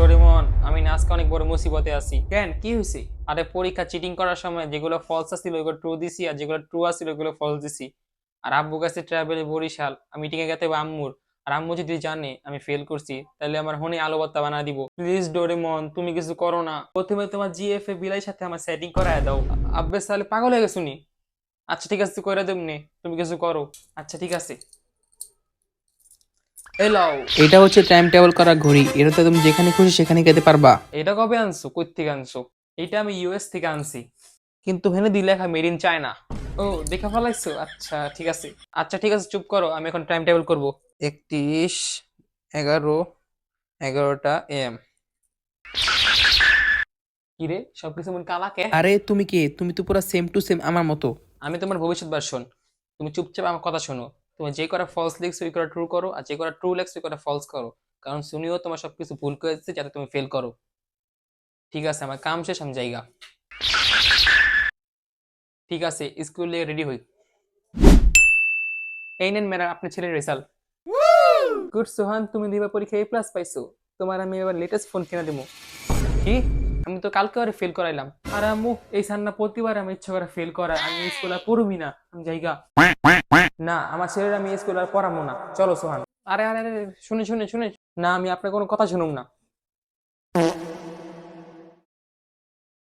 Doraemon, আমি না আজকে অনেক বড় মুসিবতে আছি। কেন, কি হয়েছে? আরে পরীক্ষা চিটিং করার সময় যেগুলো ফলস ছিল ওগুলো ট্রু দিছি, আর যেগুলো ট্রু আছিল ওগুলো ফলস দিছি। আর আব্বু কাছে ট্রাভেলে বরিশাল, আমি মিটিং এ গেতে হবে আম্মুর। আর আম্মু যদি জানে আমি ফেল করছি তাহলে আমার হনে আলো ভর্তা বানা দিব। প্লিজ ডোরেমন, তুমি কিছু করো না। প্রথমে তোমার জিএফএ বিলাই সাথে আমার সেটিং করায় দাও। আব্বে সালে পাগল হয়ে গেছো নি? আচ্ছা ঠিক আছে, কইরা দেবনি, তুমি কিছু করো। আচ্ছা ঠিক আছে, এলাও। এটা হচ্ছে টাইম টেবিল করা ঘড়ি, এটাতে তুমি যেখানে খুশি সেখানে যেতে পারবা। এটা কবে আনছো, কই থেকে আনছো? এটা আমি ইউএস থেকে আনছি, কিন্তু হেনে দি লেখা মেড ইন চায়না। ও, দেখা ফেলাইছো? আচ্ছা ঠিক আছে। আচ্ছা ঠিক আছে, চুপ করো, আমি এখন টাইম টেবিল করবো। 31/11 11টা AM। কিরে, সবকিছু মন কালা কে? আরে তুমি কে? তুমি তো পুরো সেম টু সেম আমার মতো। আমি তোমার ভবিষ্যৎ ভার্সন। তুমি চুপচাপ আমার কথা শোনো। তুমি যে করা ফলস লিখছো ওই করা ট্রু করো, আর যে করা ট্রু লিখছো ওই করা ফলস করো। কারণ শুনিও তোমার সবকিছু ভুল করে দিচ্ছে যাতে তুমি ফেল করো। ঠিক আছে, আমার কাম শেষ, আমি জায়গা। ঠিক আছে, স্কুলে রেডি হই। এই নেন ম্যাডাম আপনার ছেলের রেজাল্ট। গুড সোহান, তুমি দিবা পরীক্ষায় A+ পাইছো। তোমার আমি এবার লেটেস্ট ফোন কিনা দেবো। কি? আমি তো কালকে আরে ফেল করাইলাম। আর আম্মু, এই সান্না প্রতিবার আমি ইচ্ছা করে ফেল করা, আমি স্কুল আর পড়বি না, আমি জায়গা। না, আমার ছেলের আমি স্কুল আর পড়াবো না, চলো সোহান। আরে আরে আরে, শুনে শুনে শুনে, না আমি আপনার কোনো কথা শুনুম না।